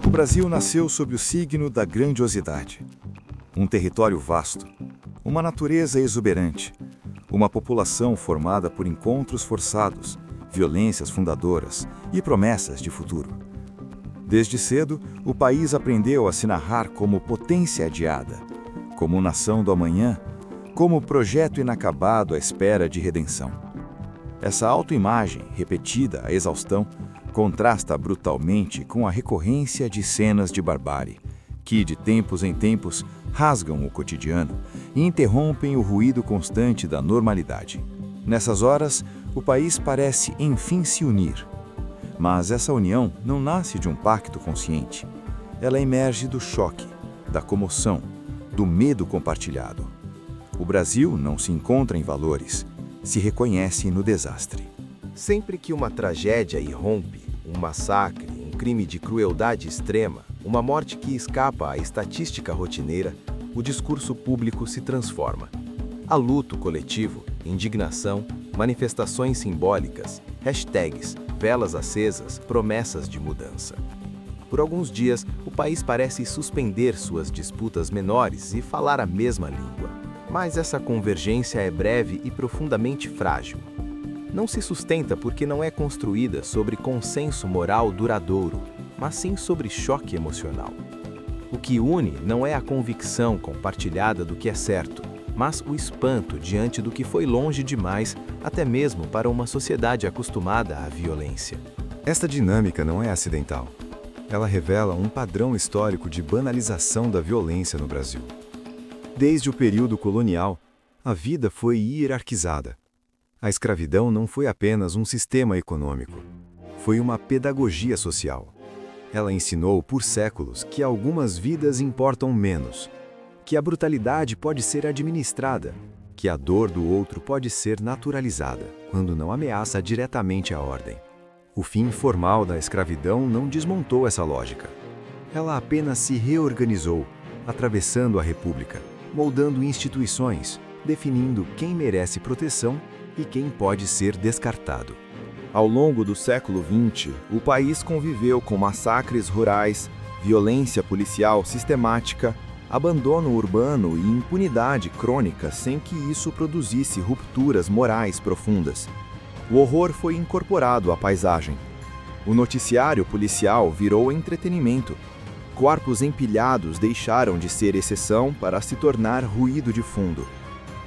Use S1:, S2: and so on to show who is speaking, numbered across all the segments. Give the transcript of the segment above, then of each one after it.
S1: O Brasil nasceu sob o signo da grandiosidade. Um território vasto, uma natureza exuberante, uma população formada por encontros forçados, violências fundadoras e promessas de futuro. Desde cedo, o país aprendeu a se narrar como potência adiada, como nação do amanhã, como projeto inacabado à espera de redenção. Essa autoimagem, repetida à exaustão, contrasta brutalmente com a recorrência de cenas de barbárie, que, de tempos em tempos, rasgam o cotidiano e interrompem o ruído constante da normalidade. Nessas horas, o país parece, enfim, se unir. Mas essa união não nasce de um pacto consciente. Ela emerge do choque, da comoção, do medo compartilhado. O Brasil não se encontra em valores, se reconhece no desastre.
S2: Sempre que uma tragédia irrompe, um massacre, um crime de crueldade extrema, uma morte que escapa à estatística rotineira, o discurso público se transforma. Há luto coletivo, indignação, manifestações simbólicas, hashtags, velas acesas, promessas de mudança. Por alguns dias, o país parece suspender suas disputas menores e falar a mesma língua. Mas essa convergência é breve e profundamente frágil. Não se sustenta porque não é construída sobre consenso moral duradouro, mas sim sobre choque emocional. O que une não é a convicção compartilhada do que é certo, mas o espanto diante do que foi longe demais, até mesmo para uma sociedade acostumada à violência.
S3: Esta dinâmica não é acidental. Ela revela um padrão histórico de banalização da violência no Brasil. Desde o período colonial, a vida foi hierarquizada. A escravidão não foi apenas um sistema econômico, foi uma pedagogia social. Ela ensinou por séculos que algumas vidas importam menos, que a brutalidade pode ser administrada, que a dor do outro pode ser naturalizada, quando não ameaça diretamente a ordem. O fim formal da escravidão não desmontou essa lógica. Ela apenas se reorganizou, atravessando a República, moldando instituições, definindo quem merece proteção e quem pode ser descartado.
S2: Ao longo do século XX, o país conviveu com massacres rurais, violência policial sistemática, abandono urbano e impunidade crônica sem que isso produzisse rupturas morais profundas. O horror foi incorporado à paisagem. O noticiário policial virou entretenimento. Corpos empilhados deixaram de ser exceção para se tornar ruído de fundo.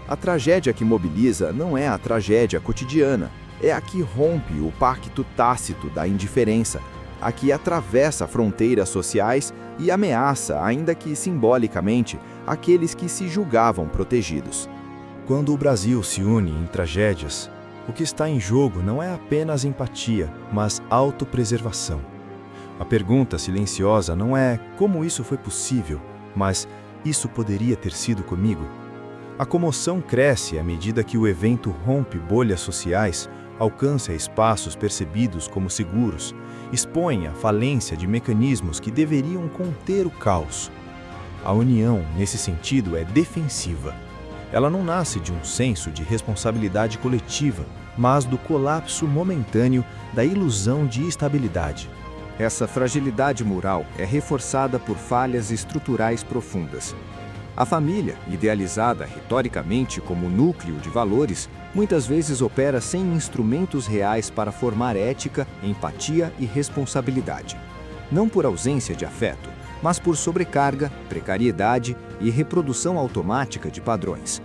S2: A tragédia que mobiliza não é a tragédia cotidiana, é a que rompe o pacto tácito da indiferença, a que atravessa fronteiras sociais e ameaça, ainda que simbolicamente, aqueles que se julgavam protegidos.
S1: Quando o Brasil se une em tragédias, o que está em jogo não é apenas empatia, mas autopreservação. A pergunta silenciosa não é como isso foi possível, mas isso poderia ter sido comigo? A comoção cresce à medida que o evento rompe bolhas sociais, alcança espaços percebidos como seguros, expõe a falência de mecanismos que deveriam conter o caos. A união, nesse sentido, é defensiva. Ela não nasce de um senso de responsabilidade coletiva, mas do colapso momentâneo da ilusão de estabilidade.
S2: Essa fragilidade moral é reforçada por falhas estruturais profundas. A família, idealizada retoricamente como núcleo de valores, muitas vezes opera sem instrumentos reais para formar ética, empatia e responsabilidade. Não por ausência de afeto, mas por sobrecarga, precariedade e reprodução automática de padrões.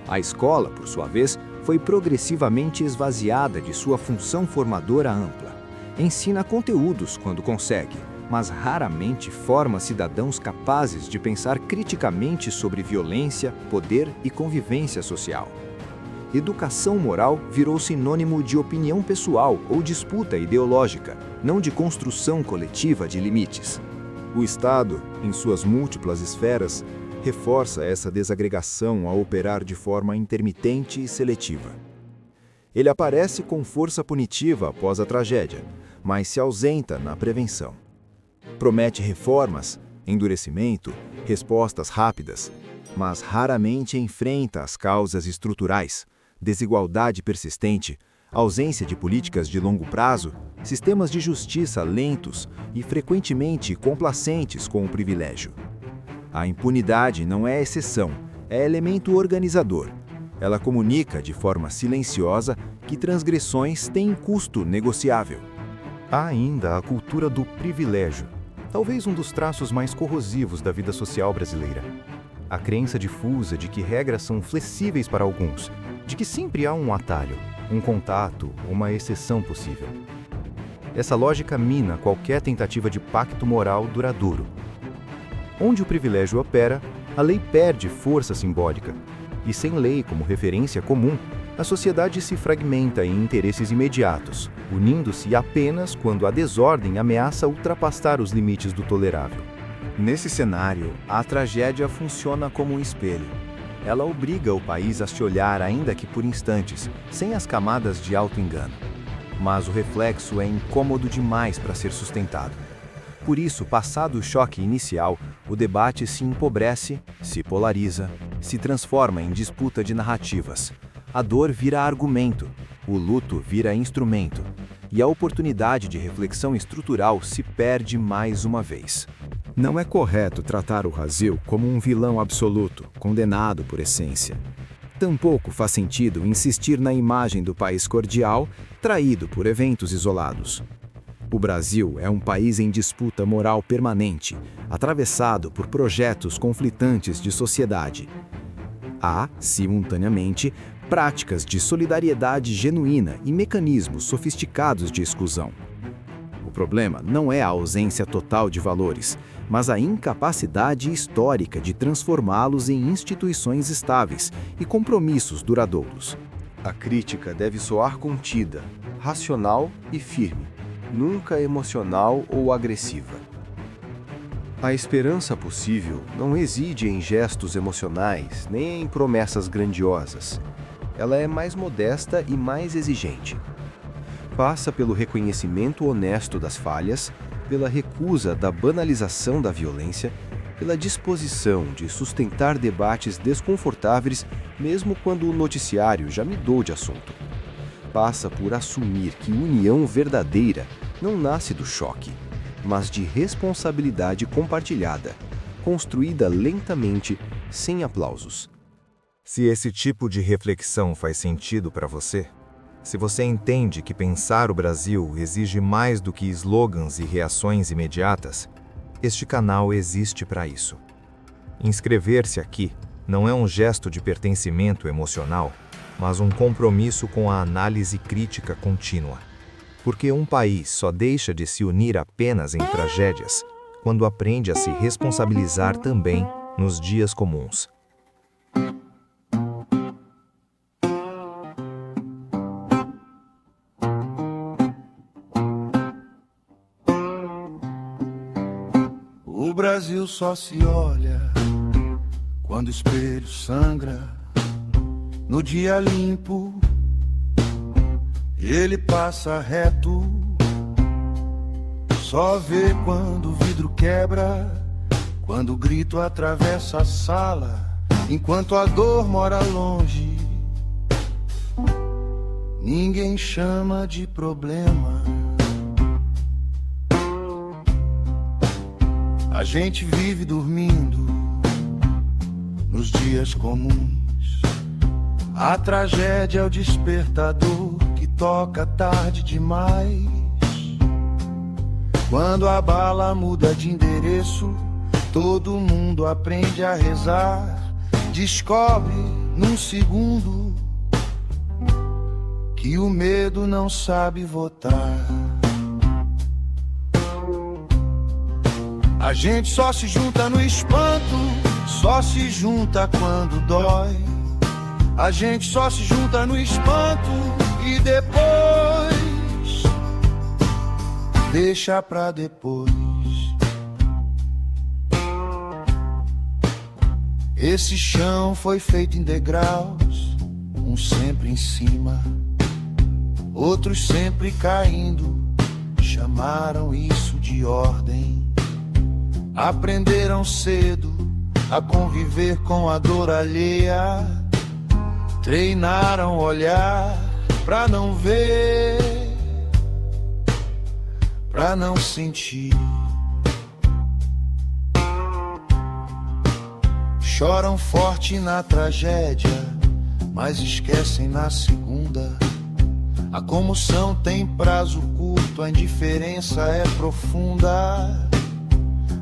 S2: A escola, por sua vez, foi progressivamente esvaziada de sua função formadora ampla. Ensina conteúdos quando consegue, mas raramente forma cidadãos capazes de pensar criticamente sobre violência, poder e convivência social. Educação moral virou sinônimo de opinião pessoal ou disputa ideológica, não de construção coletiva de limites. O Estado, em suas múltiplas esferas, reforça essa desagregação a operar de forma intermitente e seletiva. Ele aparece com força punitiva após a tragédia, mas se ausenta na prevenção. Promete reformas, endurecimento, respostas rápidas, mas raramente enfrenta as causas estruturais, desigualdade persistente, ausência de políticas de longo prazo sistemas de justiça lentos e frequentemente complacentes com o privilégio. A impunidade não é exceção, é elemento organizador. Ela comunica de forma silenciosa que transgressões têm custo negociável.
S3: Há ainda a cultura do privilégio, talvez um dos traços mais corrosivos da vida social brasileira. A crença difusa de que regras são flexíveis para alguns, de que sempre há um atalho, um contato, uma exceção possível. Essa lógica mina qualquer tentativa de pacto moral duradouro. Onde o privilégio opera, a lei perde força simbólica, e sem lei como referência comum, a sociedade se fragmenta em interesses imediatos, unindo-se apenas quando a desordem ameaça ultrapassar os limites do tolerável.
S2: Nesse cenário, a tragédia funciona como um espelho. Ela obriga o país a se olhar, ainda que por instantes, sem as camadas de auto-engano. Mas o reflexo é incômodo demais para ser sustentado. Por isso, passado o choque inicial, o debate se empobrece, se polariza, se transforma em disputa de narrativas. A dor vira argumento, o luto vira instrumento, e a oportunidade de reflexão estrutural se perde mais uma vez. Não é correto tratar o Brasil como um vilão absoluto, condenado por essência. Tampouco faz sentido insistir na imagem do país cordial, traído por eventos isolados. O Brasil é um país em disputa moral permanente, atravessado por projetos conflitantes de sociedade. Há, simultaneamente, práticas de solidariedade genuína e mecanismos sofisticados de exclusão. O problema não é a ausência total de valores, mas a incapacidade histórica de transformá-los em instituições estáveis e compromissos duradouros.
S4: A crítica deve soar contida, racional e firme, nunca emocional ou agressiva. A esperança possível não reside em gestos emocionais nem em promessas grandiosas. Ela é mais modesta e mais exigente. Passa pelo reconhecimento honesto das falhas, pela recusa da banalização da violência, pela disposição de sustentar debates desconfortáveis mesmo quando o noticiário já mudou de assunto. Passa por assumir que união verdadeira não nasce do choque, mas de responsabilidade compartilhada, construída lentamente, sem aplausos.
S3: Se esse tipo de reflexão faz sentido para você, se você entende que pensar o Brasil exige mais do que slogans e reações imediatas, este canal existe para isso. Inscrever-se aqui não é um gesto de pertencimento emocional, mas um compromisso com a análise crítica contínua. Porque um país só deixa de se unir apenas em tragédias quando aprende a se responsabilizar também nos dias comuns.
S5: O Brasil só se olha quando o espelho sangra. No dia limpo, ele passa reto. Só vê quando o vidro quebra, quando o grito atravessa a sala, enquanto a dor mora longe. Ninguém chama de problema. A gente vive dormindo nos dias comuns. A tragédia é o despertador que toca tarde demais. Quando a bala muda de endereço, todo mundo aprende a rezar. Descobre num segundo que o medo não sabe votar. A gente só se junta no espanto, só se junta quando dói. A gente só se junta no espanto e depois deixa pra depois. Esse chão foi feito em degraus, uns sempre em cima, outros sempre caindo. Chamaram isso de ordem. Aprenderam cedo a conviver com a dor alheia. Treinaram olhar pra não ver pra não sentir. Choram forte na tragédia, mas esquecem na segunda. A comoção tem prazo curto, a indiferença é profunda.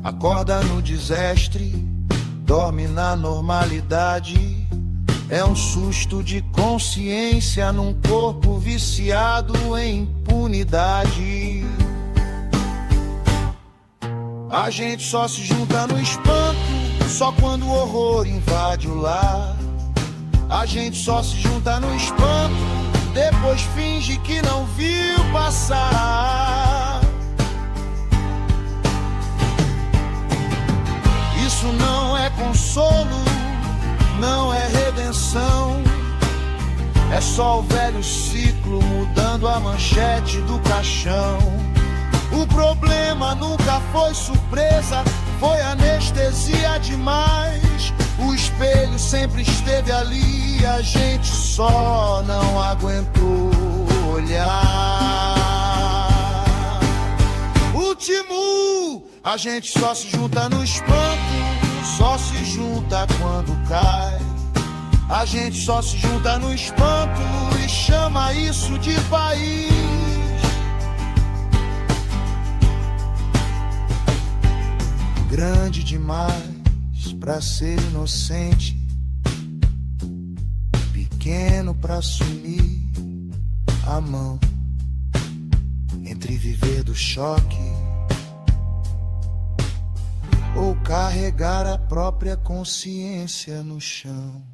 S5: Acorda no desastre, dorme na normalidade. É um susto de consciência num corpo viciado em impunidade. A gente só se junta no espanto, só quando o horror invade o lar. A gente só se junta no espanto, depois finge que não viu passar. Isso não é consolo, não é redenção. É só o velho ciclo mudando a manchete do caixão. O problema nunca foi surpresa, foi anestesia demais. O espelho sempre esteve ali, a gente só não aguentou olhar. Último, a gente só se junta no espanto, só se junta quando cai. A gente só se junta no espanto e chama isso de país. Grande demais pra ser inocente, pequeno pra assumir a mão. Entre viver do choque ou carregar a própria consciência no chão.